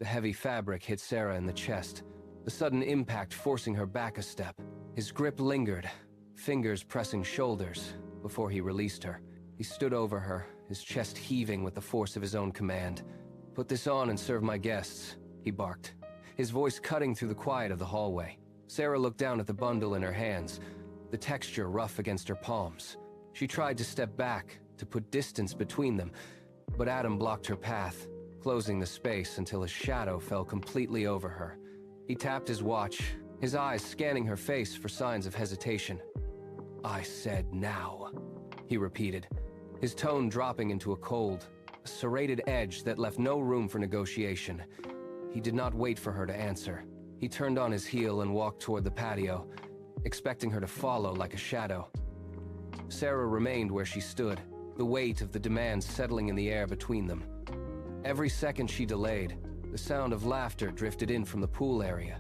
The heavy fabric hit Sarah in the chest, the sudden impact forcing her back a step. His grip lingered, fingers pressing shoulders, before he released her. He stood over her, his chest heaving with the force of his own command. "Put this on and serve my guests," he barked, his voice cutting through the quiet of the hallway. Sarah looked down at the bundle in her hands, the texture rough against her palms. She tried to step back, to put distance between them, but Adam blocked her path, closing the space until his shadow fell completely over her. He tapped his watch, his eyes scanning her face for signs of hesitation. "I said now," he repeated, his tone dropping into a cold, serrated edge that left no room for negotiation. He did not wait for her to answer. He turned on his heel and walked toward the patio, expecting her to follow like a shadow. Sarah remained where she stood, the weight of the demand settling in the air between them. Every second she delayed, the sound of laughter drifted in from the pool area,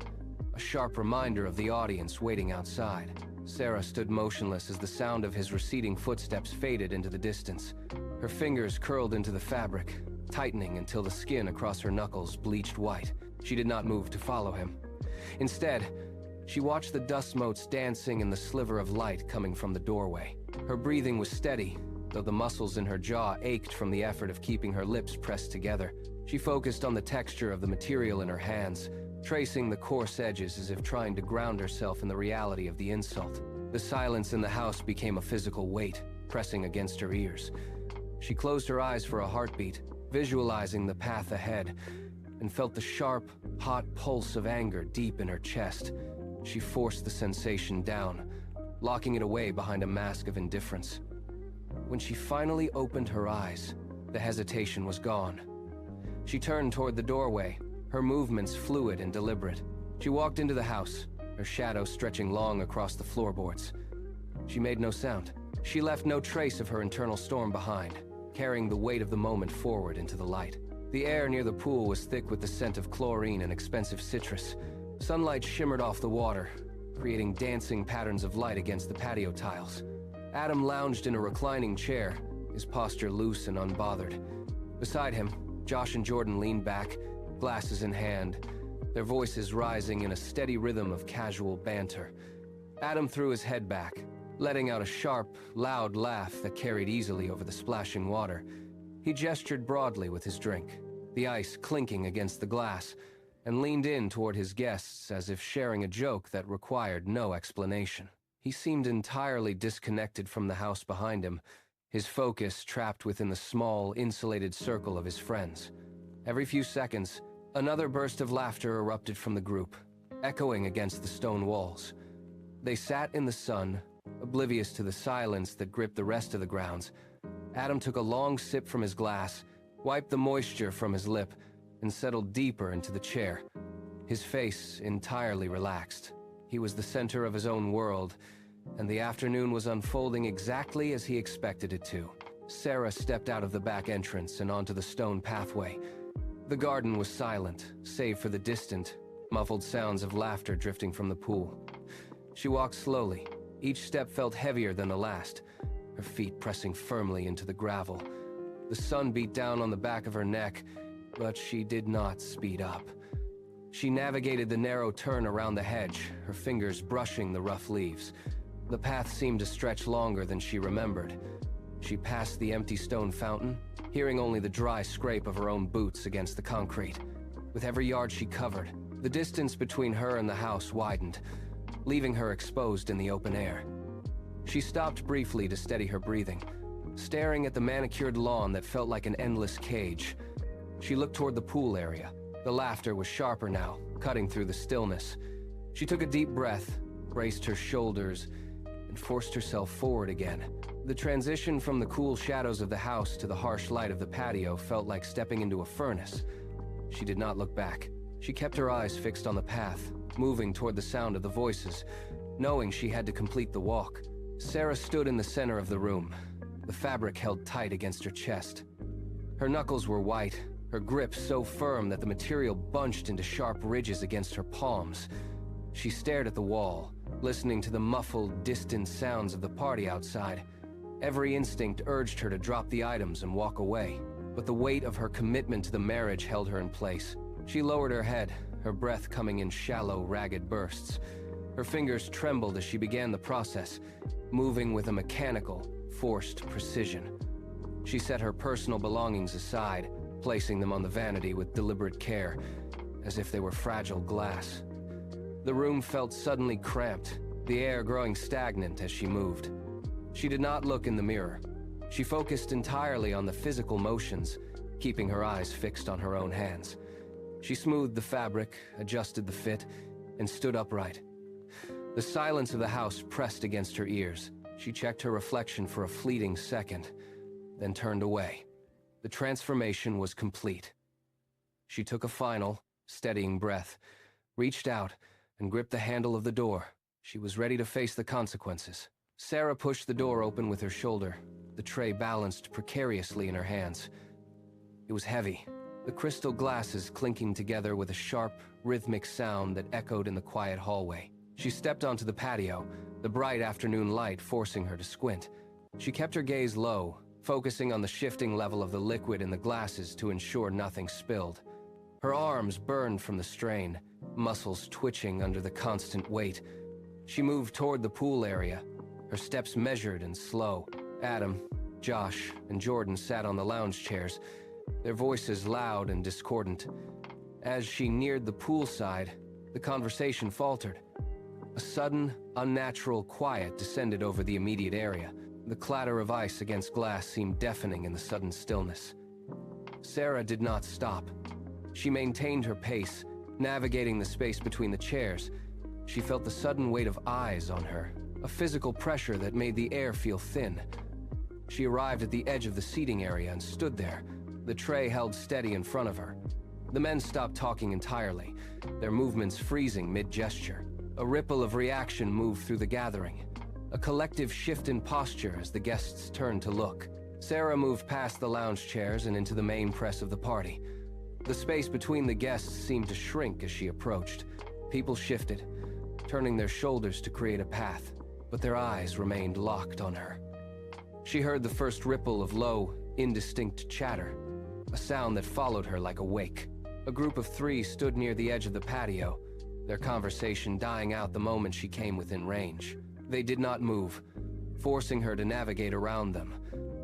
a sharp reminder of the audience waiting outside. Sarah stood motionless as the sound of his receding footsteps faded into the distance. Her fingers curled into the fabric, tightening until the skin across her knuckles bleached white. She did not move to follow him. Instead, she watched the dust motes dancing in the sliver of light coming from the doorway. Her breathing was steady, though the muscles in her jaw ached from the effort of keeping her lips pressed together. She focused on the texture of the material in her hands, tracing the coarse edges as if trying to ground herself in the reality of the insult. The silence in the house became a physical weight, pressing against her ears. She closed her eyes for a heartbeat, visualizing the path ahead, and felt the sharp, hot pulse of anger deep in her chest. She forced the sensation down, locking it away behind a mask of indifference. When she finally opened her eyes, the hesitation was gone. She turned toward the doorway, her movements fluid and deliberate. She walked into the house, her shadow stretching long across the floorboards. She made no sound. She left no trace of her internal storm behind, carrying the weight of the moment forward into the light. The air near the pool was thick with the scent of chlorine and expensive citrus. Sunlight shimmered off the water, creating dancing patterns of light against the patio tiles. Adam lounged in a reclining chair, his posture loose and unbothered. Beside him, Josh and Jordan leaned back, glasses in hand, their voices rising in a steady rhythm of casual banter. Adam threw his head back, letting out a sharp, loud laugh that carried easily over the splashing water. He gestured broadly with his drink, the ice clinking against the glass, and leaned in toward his guests as if sharing a joke that required no explanation. He seemed entirely disconnected from the house behind him, his focus trapped within the small, insulated circle of his friends. Every few seconds, another burst of laughter erupted from the group, echoing against the stone walls. They sat in the sun, oblivious to the silence that gripped the rest of the grounds. Adam took a long sip from his glass, wiped the moisture from his lip, and settled deeper into the chair, his face entirely relaxed. He was the center of his own world, and the afternoon was unfolding exactly as he expected it to. Sarah stepped out of the back entrance and onto the stone pathway. The garden was silent, save for the distant, muffled sounds of laughter drifting from the pool. She walked slowly. Each step felt heavier than the last, her feet pressing firmly into the gravel. The sun beat down on the back of her neck, but she did not speed up. She navigated the narrow turn around the hedge, her fingers brushing the rough leaves. The path seemed to stretch longer than she remembered. She passed the empty stone fountain, hearing only the dry scrape of her own boots against the concrete. With every yard she covered, the distance between her and the house widened, leaving her exposed in the open air. She stopped briefly to steady her breathing, staring at the manicured lawn that felt like an endless cage. She looked toward the pool area. The laughter was sharper now, cutting through the stillness. She took a deep breath, braced her shoulders, and forced herself forward again. The transition from the cool shadows of the house to the harsh light of the patio felt like stepping into a furnace. She did not look back. She kept her eyes fixed on the path, moving toward the sound of the voices, knowing she had to complete the walk. Sarah stood in the center of the room, the fabric held tight against her chest. Her knuckles were white, her grip so firm that the material bunched into sharp ridges against her palms. She stared at the wall, listening to the muffled, distant sounds of the party outside. Every instinct urged her to drop the items and walk away, but the weight of her commitment to the marriage held her in place. She lowered her head, her breath coming in shallow, ragged bursts. Her fingers trembled as she began the process, moving with a mechanical, forced precision. She set her personal belongings aside, placing them on the vanity with deliberate care, as if they were fragile glass. The room felt suddenly cramped, the air growing stagnant as she moved. She did not look in the mirror. She focused entirely on the physical motions, keeping her eyes fixed on her own hands. She smoothed the fabric, adjusted the fit, and stood upright. The silence of the house pressed against her ears. She checked her reflection for a fleeting second, then turned away. The transformation was complete. She took a final, steadying breath, reached out, and gripped the handle of the door. She was ready to face the consequences. Sarah pushed the door open with her shoulder, the tray balanced precariously in her hands. It was heavy, the crystal glasses clinking together with a sharp, rhythmic sound that echoed in the quiet hallway. She stepped onto the patio, the bright afternoon light forcing her to squint. She kept her gaze low, focusing on the shifting level of the liquid in the glasses to ensure nothing spilled. Her arms burned from the strain, muscles twitching under the constant weight. She moved toward the pool area, her steps measured and slow. Adam, Josh, and Jordan sat on the lounge chairs, their voices loud and discordant. As she neared the poolside, the conversation faltered. A sudden, unnatural quiet descended over the immediate area. The clatter of ice against glass seemed deafening in the sudden stillness. Sarah did not stop. She maintained her pace, navigating the space between the chairs. She felt the sudden weight of eyes on her, a physical pressure that made the air feel thin. She arrived at the edge of the seating area and stood there, the tray held steady in front of her. The men stopped talking entirely, their movements freezing mid-gesture. A ripple of reaction moved through the gathering, a collective shift in posture as the guests turned to look. Sarah moved past the lounge chairs and into the main press of the party. The space between the guests seemed to shrink as she approached. People shifted, turning their shoulders to create a path, but their eyes remained locked on her. She heard the first ripple of low, indistinct chatter, a sound that followed her like a wake. A group of three stood near the edge of the patio, their conversation dying out the moment she came within range. They did not move, forcing her to navigate around them.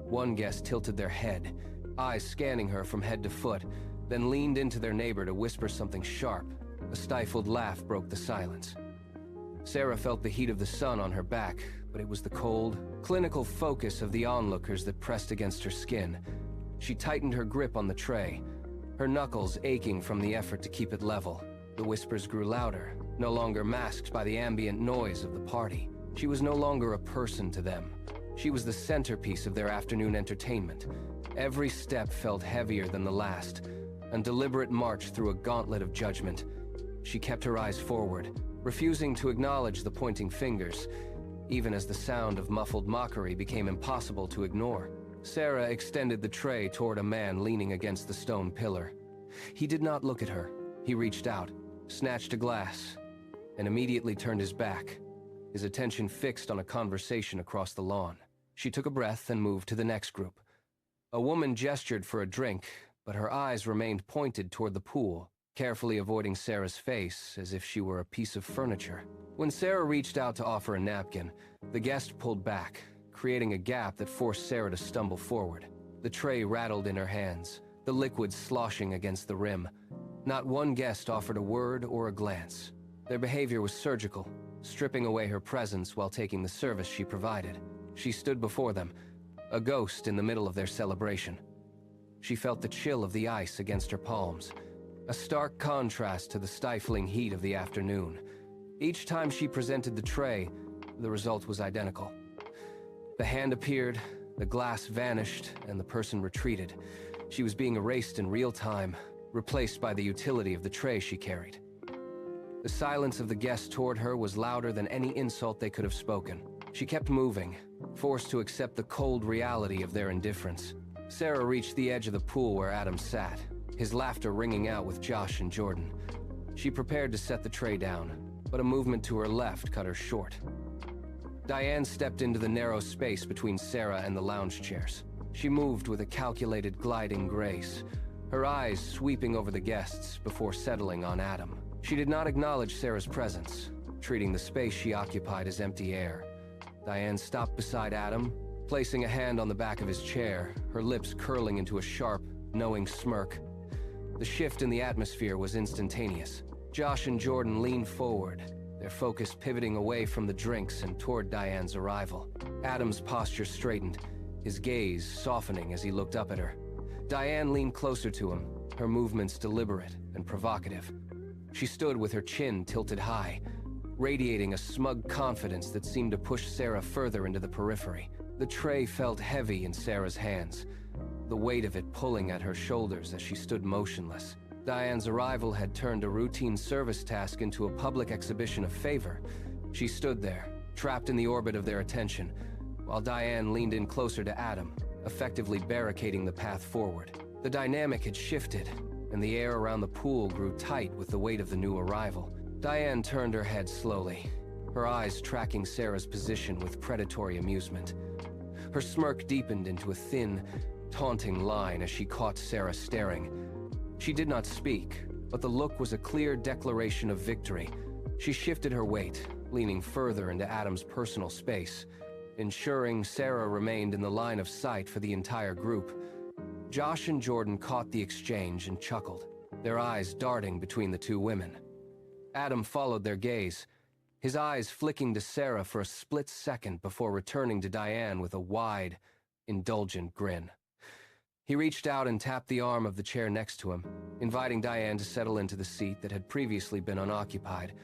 One guest tilted their head, eyes scanning her from head to foot, then leaned into their neighbor to whisper something sharp. A stifled laugh broke the silence. Sarah felt the heat of the sun on her back, but it was the cold, clinical focus of the onlookers that pressed against her skin. She tightened her grip on the tray, her knuckles aching from the effort to keep it level. The whispers grew louder, no longer masked by the ambient noise of the party. She was no longer a person to them. She was the centerpiece of their afternoon entertainment. Every step felt heavier than the last, a deliberate march through a gauntlet of judgment. She kept her eyes forward, refusing to acknowledge the pointing fingers, even as the sound of muffled mockery became impossible to ignore. Sarah extended the tray toward a man leaning against the stone pillar. He did not look at her. He reached out, snatched a glass, and immediately turned his back, his attention fixed on a conversation across the lawn. She took a breath and moved to the next group. A woman gestured for a drink, but her eyes remained pointed toward the pool, carefully avoiding Sarah's face as if she were a piece of furniture. When Sarah reached out to offer a napkin, the guest pulled back, creating a gap that forced Sarah to stumble forward. The tray rattled in her hands, the liquid sloshing against the rim. Not one guest offered a word or a glance. Their behavior was surgical, stripping away her presence while taking the service she provided. She stood before them, a ghost in the middle of their celebration. She felt the chill of the ice against her palms, a stark contrast to the stifling heat of the afternoon. Each time she presented the tray, the result was identical. The hand appeared, the glass vanished, and the person retreated. She was being erased in real time, replaced by the utility of the tray she carried. The silence of the guests toward her was louder than any insult they could have spoken. She kept moving, forced to accept the cold reality of their indifference. Sarah reached the edge of the pool where Adam sat, his laughter ringing out with Josh and Jordan. She prepared to set the tray down, but a movement to her left cut her short. Diane stepped into the narrow space between Sarah and the lounge chairs. She moved with a calculated, gliding grace, her eyes sweeping over the guests before settling on Adam. She did not acknowledge Sarah's presence, treating the space she occupied as empty air. Diane stopped beside Adam, placing a hand on the back of his chair, her lips curling into a sharp, knowing smirk. The shift in the atmosphere was instantaneous. Josh and Jordan leaned forward, their focus pivoting away from the drinks and toward Diane's arrival. Adam's posture straightened, his gaze softening as he looked up at her. Diane leaned closer to him, her movements deliberate and provocative. She stood with her chin tilted high, radiating a smug confidence that seemed to push Sarah further into the periphery. The tray felt heavy in Sarah's hands, the weight of it pulling at her shoulders as she stood motionless. Diane's arrival had turned a routine service task into a public exhibition of favor. She stood there, trapped in the orbit of their attention, while Diane leaned in closer to Adam, effectively barricading the path forward. The dynamic had shifted, and the air around the pool grew tight with the weight of the new arrival. Diane turned her head slowly, her eyes tracking Sarah's position with predatory amusement. Her smirk deepened into a thin, taunting line as she caught Sarah staring. She did not speak, but the look was a clear declaration of victory. She shifted her weight, leaning further into Adam's personal space, ensuring Sarah remained in the line of sight for the entire group. Josh and Jordan caught the exchange and chuckled, their eyes darting between the two women. Adam followed their gaze, his eyes flicking to Sarah for a split second before returning to Diane with a wide, indulgent grin. He reached out and tapped the arm of the chair next to him, inviting Diane to settle into the seat that had previously been unoccupied.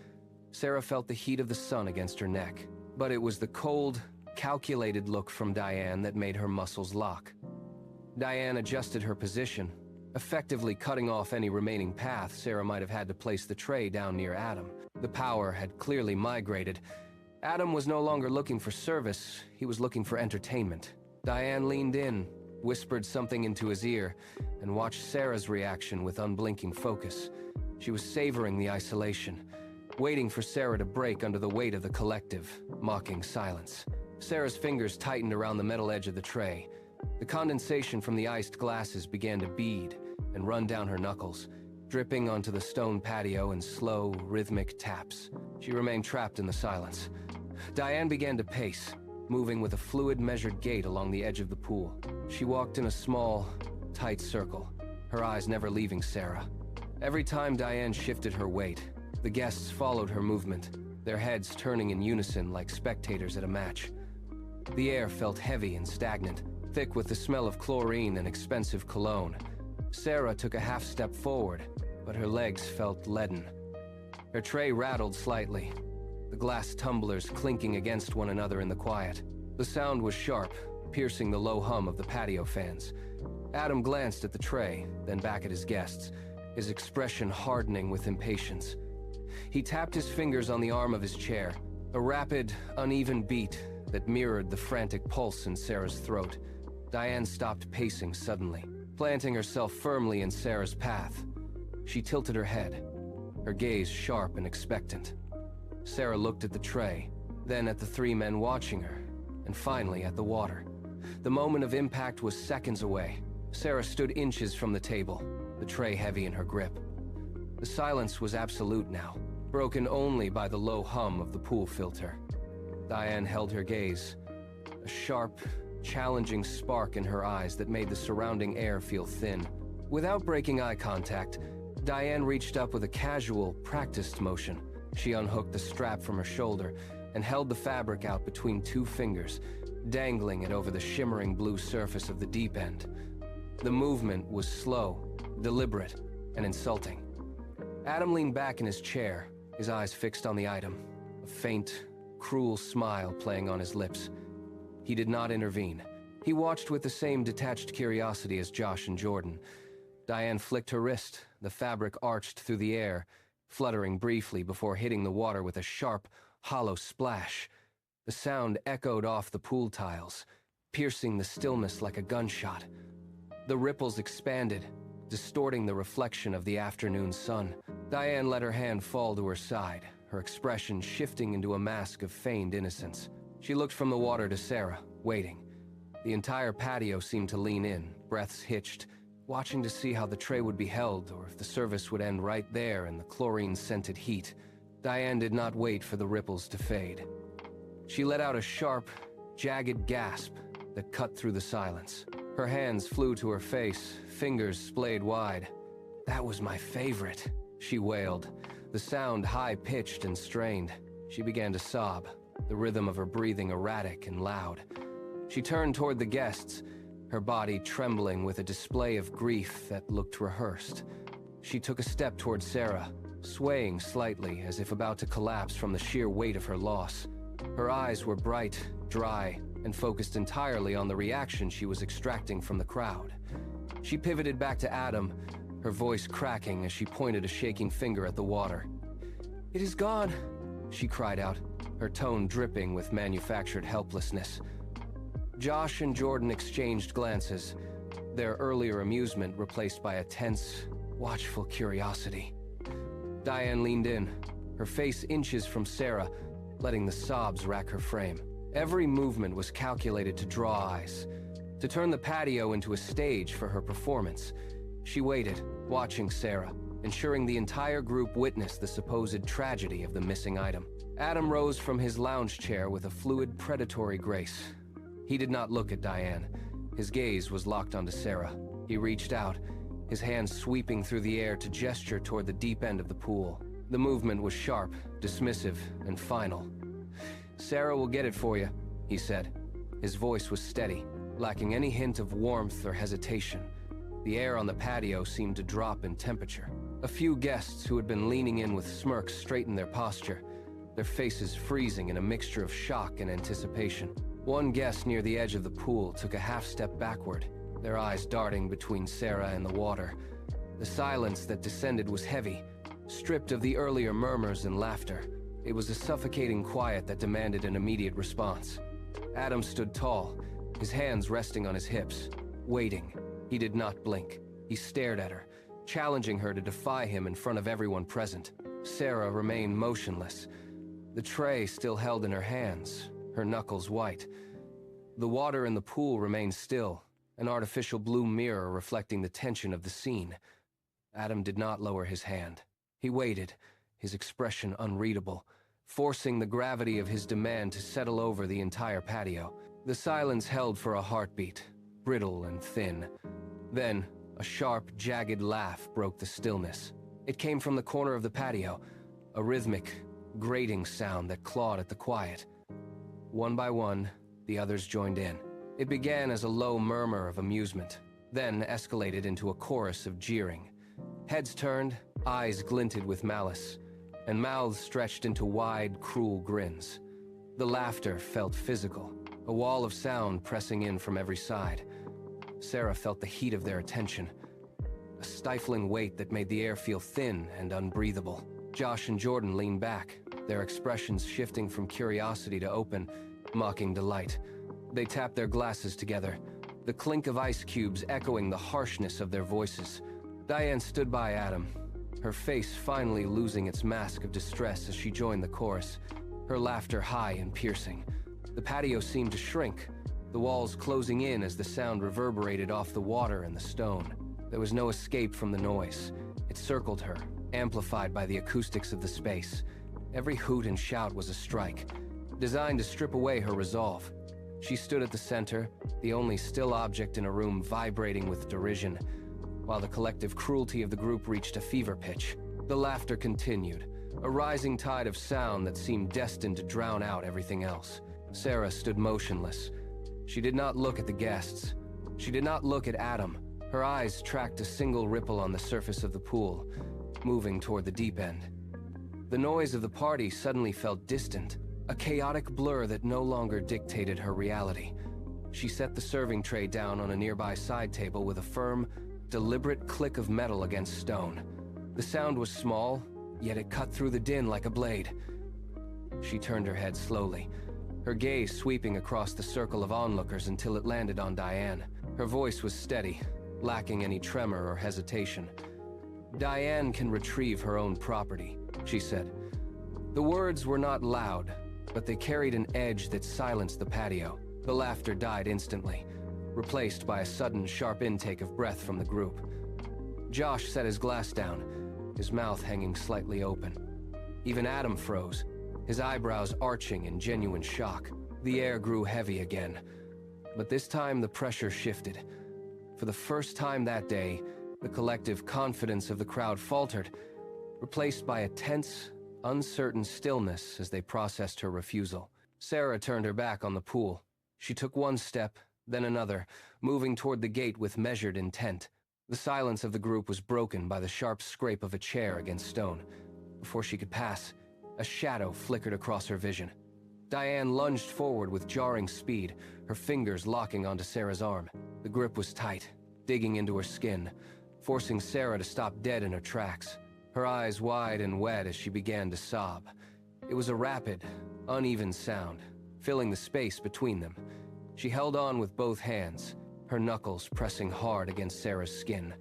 Sarah felt the heat of the sun against her neck, but it was the cold, calculated look from Diane that made her muscles lock. Diane adjusted her position, effectively cutting off any remaining path Sarah might have had to place the tray down near Adam. The power had clearly migrated. Adam was no longer looking for service, he was looking for entertainment. Diane leaned in, whispered something into his ear, and watched Sarah's reaction with unblinking focus. She was savoring the isolation, waiting for Sarah to break under the weight of the collective, mocking silence. Sarah's fingers tightened around the metal edge of the tray. The condensation from the iced glasses began to bead and run down her knuckles, dripping onto the stone patio in slow, rhythmic taps. She remained trapped in the silence. Diane began to pace, moving with a fluid, measured gait along the edge of the pool. She walked in a small, tight circle, her eyes never leaving Sarah. Every time Diane shifted her weight, the guests followed her movement, their heads turning in unison like spectators at a match. The air felt heavy and stagnant, thick with the smell of chlorine and expensive cologne. Sarah took a half step forward, but her legs felt leaden. Her tray rattled slightly, the glass tumblers clinking against one another in the quiet. The sound was sharp, piercing the low hum of the patio fans. Adam glanced at the tray, then back at his guests, his expression hardening with impatience. He tapped his fingers on the arm of his chair, a rapid, uneven beat that mirrored the frantic pulse in Sarah's throat. Diane stopped pacing suddenly, planting herself firmly in Sarah's path. She tilted her head, her gaze sharp and expectant. Sarah looked at the tray, then at the three men watching her, and finally at the water. The moment of impact was seconds away. Sarah stood inches from the table, the tray heavy in her grip. The silence was absolute now, broken only by the low hum of the pool filter. Diane held her gaze, a sharp, challenging spark in her eyes that made the surrounding air feel thin. Without breaking eye contact, Diane reached up with a casual, practiced motion. She unhooked the strap from her shoulder and held the fabric out between two fingers, dangling it over the shimmering blue surface of the deep end. The movement was slow, deliberate, and insulting. Adam leaned back in his chair, his eyes fixed on the item, a faint, cruel smile playing on his lips. He did not intervene. He watched with the same detached curiosity as Josh and Jordan. Diane flicked her wrist, the fabric arched through the air, fluttering briefly before hitting the water with a sharp, hollow splash. The sound echoed off the pool tiles, piercing the stillness like a gunshot. The ripples expanded, distorting the reflection of the afternoon sun. Diane let her hand fall to her side, her expression shifting into a mask of feigned innocence. She looked from the water to Sarah, waiting. The entire patio seemed to lean in, breaths hitched, watching to see how the tray would be held or if the service would end right there in the chlorine-scented heat. Diane did not wait for the ripples to fade. She let out a sharp, jagged gasp that cut through the silence. Her hands flew to her face, fingers splayed wide. "That was my favorite," she wailed, the sound high-pitched and strained. She began to sob, the rhythm of her breathing erratic and loud. She turned toward the guests, her body trembling with a display of grief that looked rehearsed. She took a step toward Sarah, swaying slightly as if about to collapse from the sheer weight of her loss. Her eyes were bright, dry, and focused entirely on the reaction she was extracting from the crowd. She pivoted back to Adam, her voice cracking as she pointed a shaking finger at the water. "It is gone," she cried out, her tone dripping with manufactured helplessness. Josh and Jordan exchanged glances, their earlier amusement replaced by a tense, watchful curiosity. Diane leaned in, her face inches from Sarah, letting the sobs rack her frame. Every movement was calculated to draw eyes, to turn the patio into a stage for her performance. She waited, watching Sarah, ensuring the entire group witnessed the supposed tragedy of the missing item. Adam rose from his lounge chair with a fluid, predatory grace. He did not look at Diane. His gaze was locked onto Sarah. He reached out, his hands sweeping through the air to gesture toward the deep end of the pool. The movement was sharp, dismissive, and final. "Sarah will get it for you," he said. His voice was steady, lacking any hint of warmth or hesitation. The air on the patio seemed to drop in temperature. A few guests who had been leaning in with smirks straightened their posture, their faces freezing in a mixture of shock and anticipation. One guest near the edge of the pool took a half-step backward, their eyes darting between Sarah and the water. The silence that descended was heavy, stripped of the earlier murmurs and laughter. It was a suffocating quiet that demanded an immediate response. Adam stood tall, his hands resting on his hips, waiting. He did not blink. He stared at her, challenging her to defy him in front of everyone present. Sarah remained motionless, the tray still held in her hands, her knuckles white. The water in the pool remained still, an artificial blue mirror reflecting the tension of the scene. Adam did not lower his hand. He waited, his expression unreadable, forcing the gravity of his demand to settle over the entire patio. The silence held for a heartbeat, brittle and thin. Then, a sharp, jagged laugh broke the stillness. It came from the corner of the patio, a rhythmic, grating sound that clawed at the quiet. One by one, the others joined in. It began as a low murmur of amusement, then escalated into a chorus of jeering. Heads turned, eyes glinted with malice, and mouths stretched into wide, cruel grins. The laughter felt physical, a wall of sound pressing in from every side. Sarah felt the heat of their attention, a stifling weight that made the air feel thin and unbreathable. Josh and Jordan leaned back, their expressions shifting from curiosity to open, mocking delight. They tapped their glasses together, the clink of ice cubes echoing the harshness of their voices. Diane stood by Adam, her face finally losing its mask of distress as she joined the chorus, her laughter high and piercing. The patio seemed to shrink, the walls closing in as the sound reverberated off the water and the stone. There was no escape from the noise. It circled her, amplified by the acoustics of the space. Every hoot and shout was a strike, designed to strip away her resolve. She stood at the center, the only still object in a room vibrating with derision, while the collective cruelty of the group reached a fever pitch. The laughter continued, a rising tide of sound that seemed destined to drown out everything else. Sarah stood motionless. She did not look at the guests. She did not look at Adam. Her eyes tracked a single ripple on the surface of the pool, moving toward the deep end. The noise of the party suddenly felt distant, a chaotic blur that no longer dictated her reality. She set the serving tray down on a nearby side table with a firm, deliberate click of metal against stone. The sound was small, yet it cut through the din like a blade. She turned her head slowly, her gaze sweeping across the circle of onlookers until it landed on Diane. Her voice was steady, lacking any tremor or hesitation. "Diane can retrieve her own property," she said. The words were not loud, but they carried an edge that silenced the patio. The laughter died instantly. replaced by a sudden, sharp intake of breath from the group. Josh set his glass down, his mouth hanging slightly open. Even Adam froze, his eyebrows arching in genuine shock. The air grew heavy again, but this time the pressure shifted. For the first time that day, the collective confidence of the crowd faltered, replaced by a tense, uncertain stillness as they processed her refusal. Sarah turned her back on the pool. She took one step, then another, moving toward the gate with measured intent. The silence of the group was broken by the sharp scrape of a chair against stone. Before she could pass, a shadow flickered across her vision. Diane lunged forward with jarring speed, her fingers locking onto Sarah's arm. The grip was tight, digging into her skin, forcing Sarah to stop dead in her tracks, her eyes wide and wet as she began to sob. It was a rapid, uneven sound, filling the space between them. She held on with both hands, her knuckles pressing hard against Sarah's skin.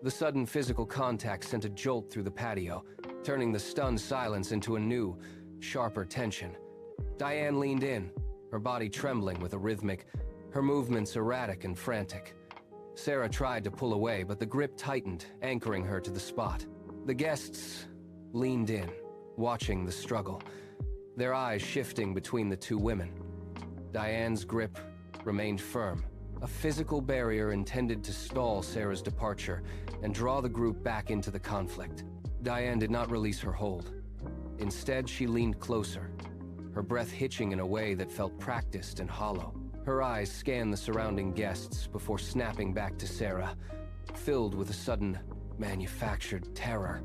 The sudden physical contact sent a jolt through the patio, turning the stunned silence into a new, sharper tension. Diane leaned in, her body trembling with a rhythmic, her movements erratic and frantic. Sarah tried to pull away, but the grip tightened, anchoring her to the spot. The guests leaned in, watching the struggle, their eyes shifting between the two women. Diane's grip remained firm, a physical barrier intended to stall Sarah's departure and draw the group back into the conflict. Diane did not release her hold. Instead, she leaned closer, her breath hitching in a way that felt practiced and hollow. Her eyes scanned the surrounding guests before snapping back to Sarah, filled with a sudden, manufactured terror.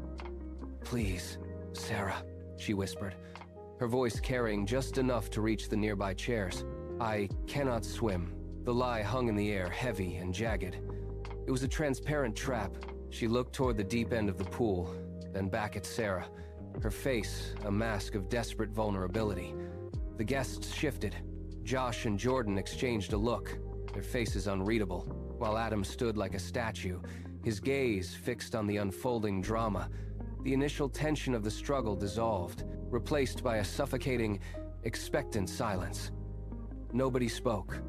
"Please, Sarah," she whispered, her voice carrying just enough to reach the nearby chairs. "I cannot swim." The lie hung in the air, heavy and jagged. It was a transparent trap. She looked toward the deep end of the pool, then back at Sarah, her face a mask of desperate vulnerability. The guests shifted. Josh and Jordan exchanged a look, their faces unreadable, while Adam stood like a statue, his gaze fixed on the unfolding drama. The initial tension of the struggle dissolved, replaced by a suffocating, expectant silence. Nobody spoke.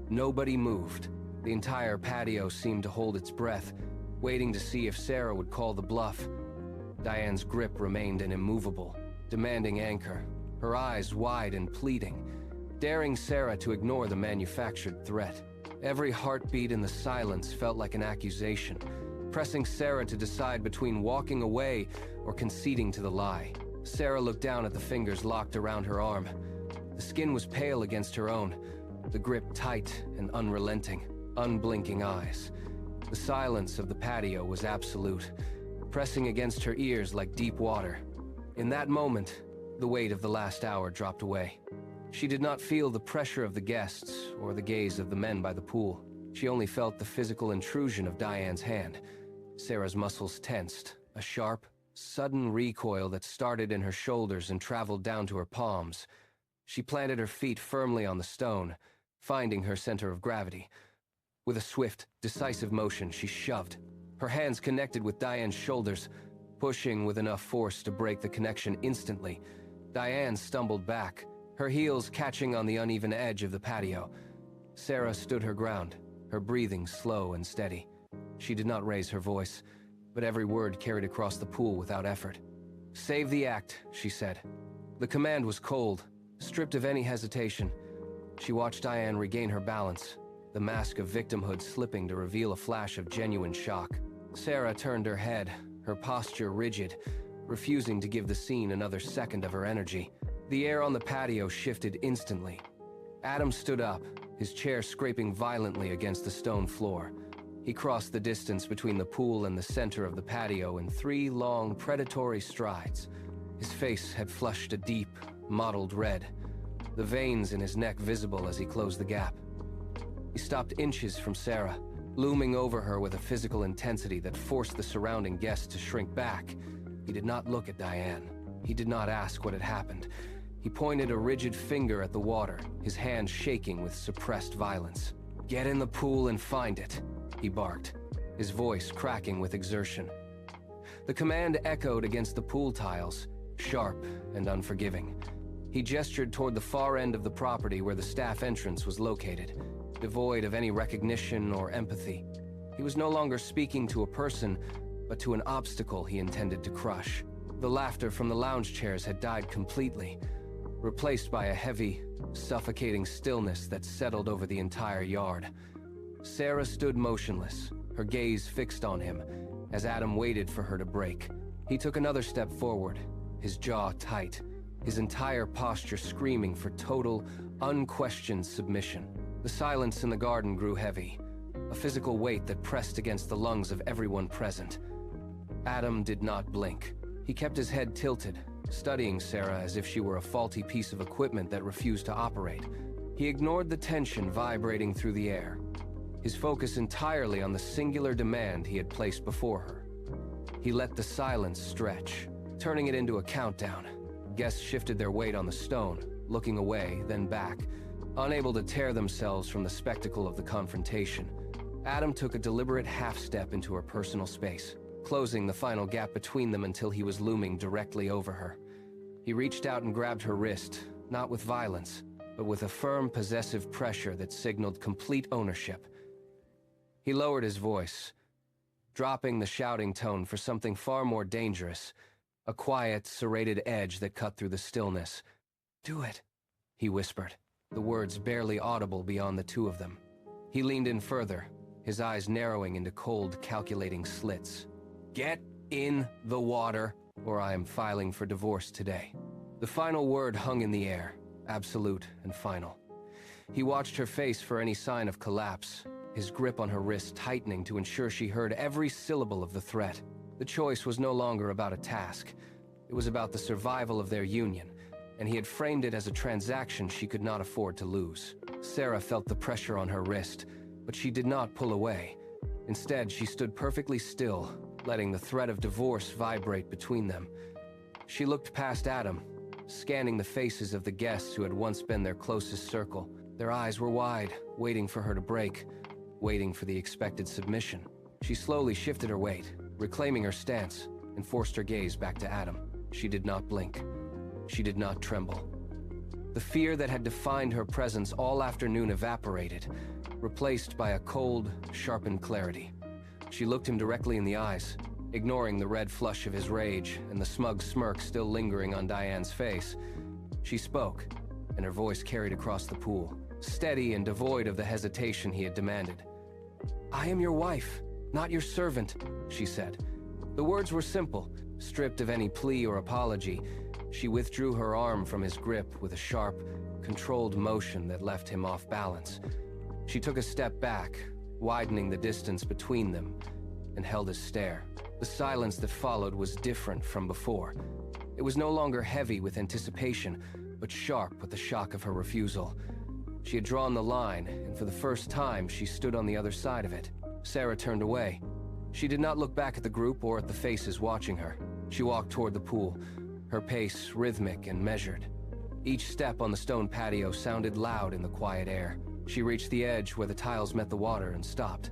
Nobody moved. The entire patio seemed to hold its breath, waiting to see if Sarah would call the bluff. Diane's grip remained immovable, demanding anchor, her eyes wide and pleading, daring Sarah to ignore the manufactured threat. Every heartbeat in the silence felt like an accusation, pressing Sarah to decide between walking away or conceding to the lie. Sarah looked down at the fingers locked around her arm. The skin was pale against her own, the grip tight and unrelenting, unblinking eyes. The silence of the patio was absolute, pressing against her ears like deep water. In that moment, the weight of the last hour dropped away. She did not feel the pressure of the guests or the gaze of the men by the pool. She only felt the physical intrusion of Diane's hand. Sarah's muscles tensed, a sharp, sudden recoil that started in her shoulders and traveled down to her palms. She planted her feet firmly on the stone, finding her center of gravity. With a swift, decisive motion, she shoved. Her hands connected with Diane's shoulders, pushing with enough force to break the connection instantly. Diane stumbled back, her heels catching on the uneven edge of the patio. Sarah stood her ground, her breathing slow and steady. She did not raise her voice, but every word carried across the pool without effort. "Save the act," she said. The command was cold, stripped of any hesitation. She watched Diane regain her balance, the mask of victimhood slipping to reveal a flash of genuine shock. Sarah turned her head, her posture rigid, refusing to give the scene another second of her energy. The air on the patio shifted instantly. Adam stood up, his chair scraping violently against the stone floor. He crossed the distance between the pool and the center of the patio in 3 long, predatory strides. His face had flushed a deep, mottled red, the veins in his neck visible as he closed the gap. He stopped inches from Sarah, looming over her with a physical intensity that forced the surrounding guests to shrink back. He did not look at Diane. He did not ask what had happened. He pointed a rigid finger at the water, his hand shaking with suppressed violence. "Get in the pool and find it," he barked, his voice cracking with exertion. The command echoed against the pool tiles, sharp and unforgiving. He gestured toward the far end of the property where the staff entrance was located. devoid of any recognition or empathy. He was no longer speaking to a person, but to an obstacle he intended to crush. The laughter from the lounge chairs had died completely, replaced by a heavy, suffocating stillness that settled over the entire yard. Sarah stood motionless, her gaze fixed on him, as Adam waited for her to break. He took another step forward, his jaw tight, his entire posture screaming for total, unquestioned submission. The silence in the garden grew heavy, a physical weight that pressed against the lungs of everyone present. Adam did not blink. He kept his head tilted, studying Sarah as if she were a faulty piece of equipment that refused to operate. He ignored the tension vibrating through the air, his focus entirely on the singular demand he had placed before her. He let the silence stretch, turning it into a countdown. Guests shifted their weight on the stone, looking away, then back, unable to tear themselves from the spectacle of the confrontation. Adam took a deliberate half-step into her personal space, closing the final gap between them until he was looming directly over her. He reached out and grabbed her wrist, not with violence, but with a firm, possessive pressure that signaled complete ownership. He lowered his voice, dropping the shouting tone for something far more dangerous, a quiet, serrated edge that cut through the stillness. "Do it," he whispered, the words barely audible beyond the two of them. He leaned in further, his eyes narrowing into cold, calculating slits. "Get in the water, or I am filing for divorce today." The final word hung in the air, absolute and final. He watched her face for any sign of collapse, his grip on her wrist tightening to ensure she heard every syllable of the threat. The choice was no longer about a task. It was about the survival of their union, and he had framed it as a transaction she could not afford to lose. Sarah felt the pressure on her wrist, but she did not pull away. Instead, she stood perfectly still, letting the threat of divorce vibrate between them. She looked past Adam, scanning the faces of the guests who had once been their closest circle. Their eyes were wide, waiting for her to break, waiting for the expected submission. She slowly shifted her weight, reclaiming her stance, and forced her gaze back to Adam. She did not blink. She did not tremble. The fear that had defined her presence all afternoon evaporated, replaced by a cold, sharpened clarity. She looked him directly in the eyes, ignoring the red flush of his rage and the smug smirk still lingering on Diane's face. She spoke, and her voice carried across the pool, steady and devoid of the hesitation he had demanded. "I am your wife, not your servant," she said. The words were simple, stripped of any plea or apology. She withdrew her arm from his grip with a sharp, controlled motion that left him off balance. She took a step back, widening the distance between them, and held his stare. The silence that followed was different from before. It was no longer heavy with anticipation, but sharp with the shock of her refusal. She had drawn the line, and for the first time, she stood on the other side of it. Sarah turned away. She did not look back at the group or at the faces watching her. She walked toward the pool, her pace rhythmic and measured. Each step on the stone patio sounded loud in the quiet air. She reached the edge where the tiles met the water and stopped.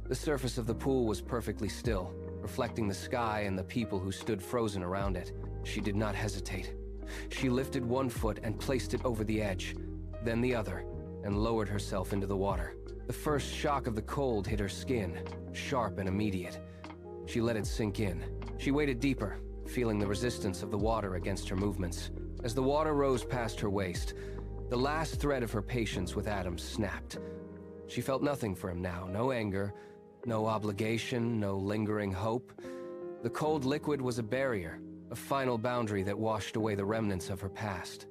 The surface of the pool was perfectly still, reflecting the sky and the people who stood frozen around it. She did not hesitate. She lifted one foot and placed it over the edge, then the other, and lowered herself into the water. The first shock of the cold hit her skin, sharp and immediate. She let it sink in. She waded deeper, feeling the resistance of the water against her movements. As the water rose past her waist, the last thread of her patience with Adam snapped. She felt nothing for him now, no anger, no obligation, no lingering hope. The cold liquid was a barrier, a final boundary that washed away the remnants of her past.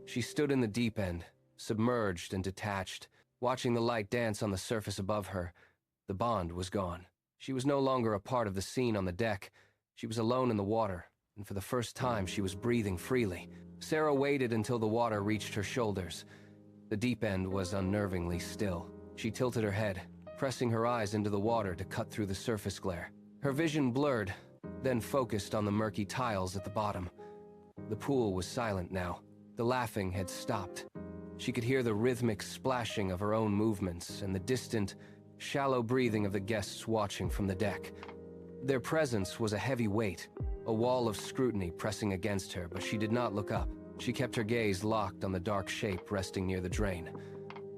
She stood in the deep end, submerged and detached, watching the light dance on the surface above her. The bond was gone. She was no longer a part of the scene on the deck. She was alone in the water, and for the first time she was breathing freely. Sarah waited until the water reached her shoulders. The deep end was unnervingly still. She tilted her head, pressing her eyes into the water to cut through the surface glare. Her vision blurred, then focused on the murky tiles at the bottom. The pool was silent now. The laughing had stopped. She could hear the rhythmic splashing of her own movements and the distant, shallow breathing of the guests watching from the deck. Their presence was a heavy weight, a wall of scrutiny pressing against her, but she did not look up. She kept her gaze locked on the dark shape resting near the drain.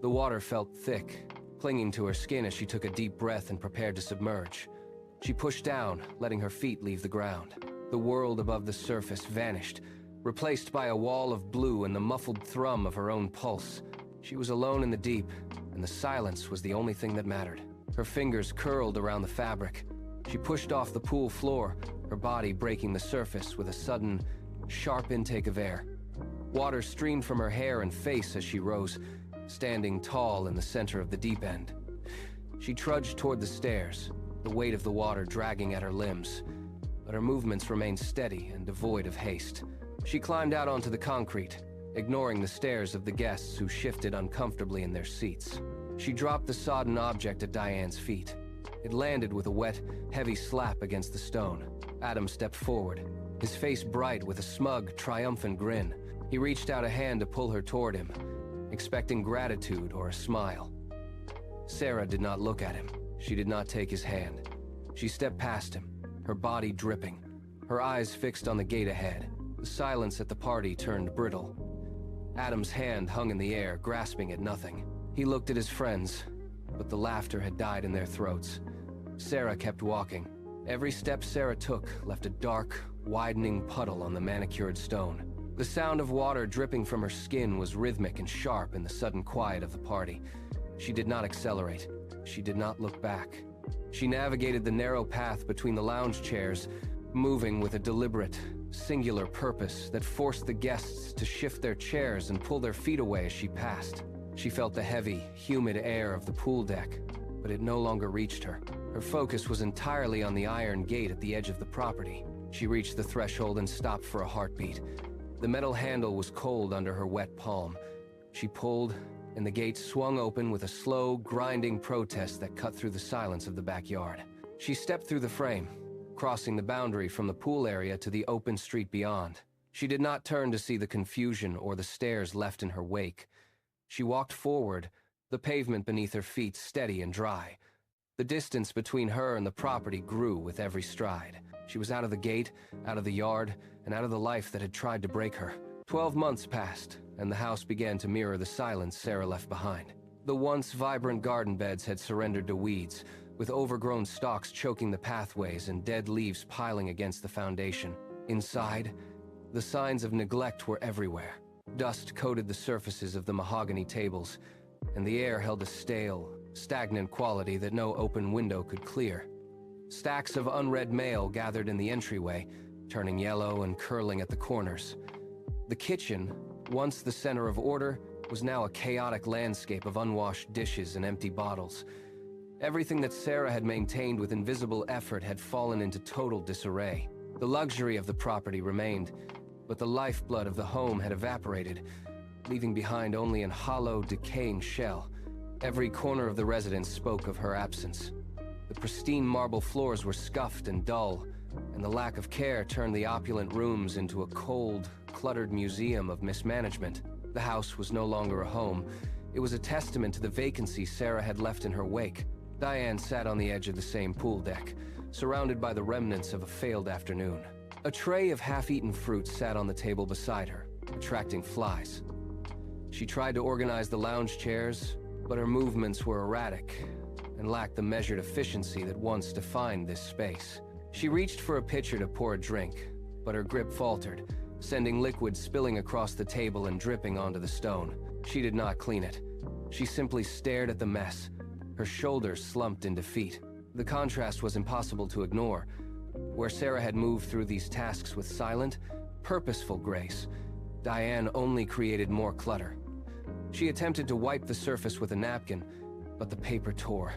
The water felt thick, clinging to her skin as she took a deep breath and prepared to submerge. She pushed down, letting her feet leave the ground. The world above the surface vanished, replaced by a wall of blue and the muffled thrum of her own pulse. She was alone in the deep, and the silence was the only thing that mattered. Her fingers curled around the fabric. She pushed off the pool floor, her body breaking the surface with a sudden, sharp intake of air. Water streamed from her hair and face as she rose, standing tall in the center of the deep end. She trudged toward the stairs, the weight of the water dragging at her limbs, but her movements remained steady and devoid of haste. She climbed out onto the concrete, ignoring the stares of the guests who shifted uncomfortably in their seats. She dropped the sodden object at Diane's feet. It landed with a wet, heavy slap against the stone. Adam stepped forward, his face bright with a smug, triumphant grin. He reached out a hand to pull her toward him, expecting gratitude or a smile. Sarah did not look at him. She did not take his hand. She stepped past him, her body dripping, her eyes fixed on the gate ahead. The silence at the party turned brittle. Adam's hand hung in the air, grasping at nothing. He looked at his friends, but the laughter had died in their throats. Sarah kept walking. Every step Sarah took left a dark, widening puddle on the manicured stone. The sound of water dripping from her skin was rhythmic and sharp in the sudden quiet of the party. She did not accelerate. She did not look back. She navigated the narrow path between the lounge chairs, moving with a deliberate, singular purpose that forced the guests to shift their chairs and pull their feet away as she passed. She felt the heavy, humid air of the pool deck, but it no longer reached her. Her focus was entirely on the iron gate at the edge of the property. She reached the threshold and stopped for a heartbeat. The metal handle was cold under her wet palm. She pulled, and the gate swung open with a slow, grinding protest that cut through the silence of the backyard. She stepped through the frame, crossing the boundary from the pool area to the open street beyond. She did not turn to see the confusion or the stares left in her wake. She walked forward, the pavement beneath her feet steady and dry. The distance between her and the property grew with every stride. She was out of the gate, out of the yard, and out of the life that had tried to break her. 12 months passed, and the house began to mirror the silence Sarah left behind. The once vibrant garden beds had surrendered to weeds, with overgrown stalks choking the pathways and dead leaves piling against the foundation. Inside, the signs of neglect were everywhere. Dust coated the surfaces of the mahogany tables, and the air held a stale, stagnant quality that no open window could clear. Stacks of unread mail gathered in the entryway, turning yellow and curling at the corners. The kitchen, once the center of order, was now a chaotic landscape of unwashed dishes and empty bottles. Everything that Sarah had maintained with invisible effort had fallen into total disarray. The luxury of the property remained, but the lifeblood of the home had evaporated, leaving behind only an hollow, decaying shell. Every corner of the residence spoke of her absence. The pristine marble floors were scuffed and dull, and the lack of care turned the opulent rooms into a cold, cluttered museum of mismanagement. The house was no longer a home. It was a testament to the vacancy Sarah had left in her wake. Diane sat on the edge of the same pool deck, surrounded by the remnants of a failed afternoon. A tray of half-eaten fruit sat on the table beside her, attracting flies. She tried to organize the lounge chairs, but her movements were erratic and lacked the measured efficiency that once defined this space. She reached for a pitcher to pour a drink, but her grip faltered, sending liquid spilling across the table and dripping onto the stone. She did not clean it. She simply stared at the mess, her shoulders slumped in defeat. The contrast was impossible to ignore. Where Sarah had moved through these tasks with silent, purposeful grace, Diane only created more clutter. She attempted to wipe the surface with a napkin, but the paper tore,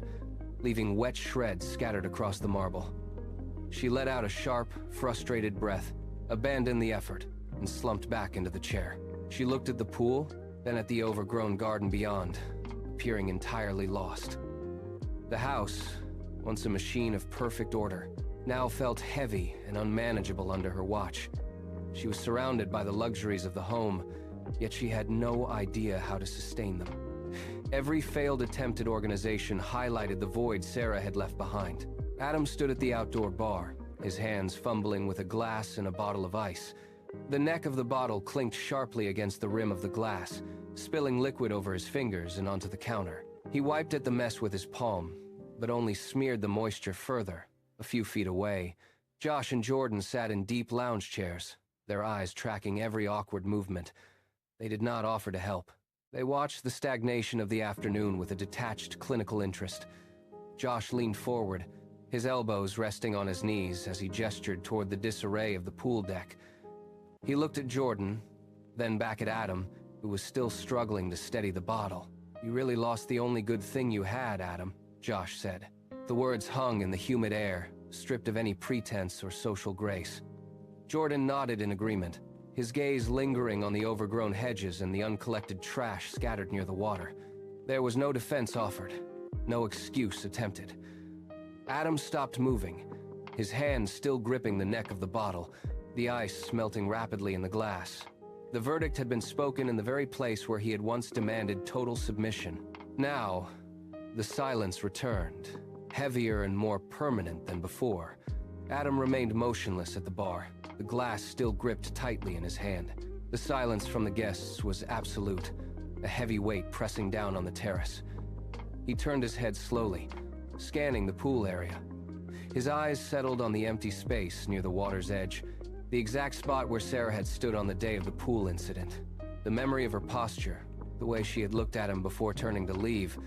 leaving wet shreds scattered across the marble. She let out a sharp, frustrated breath, abandoned the effort, and slumped back into the chair. She looked at the pool, then at the overgrown garden beyond, appearing entirely lost. The house, once a machine of perfect order, now felt heavy and unmanageable under her watch. She was surrounded by the luxuries of the home, yet she had no idea how to sustain them. Every failed attempt at organization highlighted the void Sarah had left behind. Adam stood at the outdoor bar, his hands fumbling with a glass and a bottle of ice. The neck of the bottle clinked sharply against the rim of the glass, spilling liquid over his fingers and onto the counter. He wiped at the mess with his palm, but only smeared the moisture further. A few feet away, Josh and Jordan sat in deep lounge chairs, their eyes tracking every awkward movement. They did not offer to help. They watched the stagnation of the afternoon with a detached clinical interest. Josh leaned forward, his elbows resting on his knees as he gestured toward the disarray of the pool deck. He looked at Jordan, then back at Adam, who was still struggling to steady the bottle. "You really lost the only good thing you had, Adam," Josh said. The words hung in the humid air, stripped of any pretense or social grace. Jordan nodded in agreement, his gaze lingering on the overgrown hedges and the uncollected trash scattered near the water. There was no defense offered, no excuse attempted. Adam stopped moving, his hand still gripping the neck of the bottle, the ice melting rapidly in the glass. The verdict had been spoken in the very place where he had once demanded total submission. Now, the silence returned, heavier and more permanent than before. Adam remained motionless at the bar, the glass still gripped tightly in his hand. The silence from the guests was absolute, a heavy weight pressing down on the terrace. He turned his head slowly, scanning the pool area. His eyes settled on the empty space near the water's edge, the exact spot where Sarah had stood on the day of the pool incident. The memory of her posture, the way she had looked at him before turning to leave,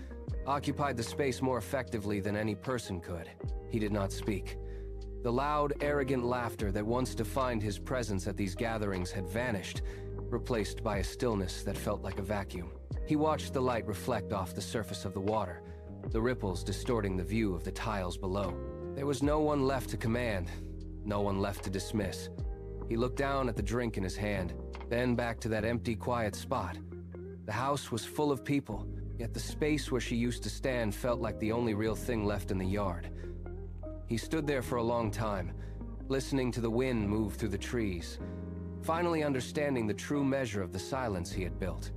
occupied the space more effectively than any person could. He did not speak. The loud, arrogant laughter that once defined his presence at these gatherings had vanished, replaced by a stillness that felt like a vacuum. He watched the light reflect off the surface of the water, the ripples distorting the view of the tiles below. There was no one left to command, no one left to dismiss. He looked down at the drink in his hand, then back to that empty, quiet spot. The house was full of people, yet the space where she used to stand felt like the only real thing left in the yard. He stood there for a long time, listening to the wind move through the trees, finally understanding the true measure of the silence he had built.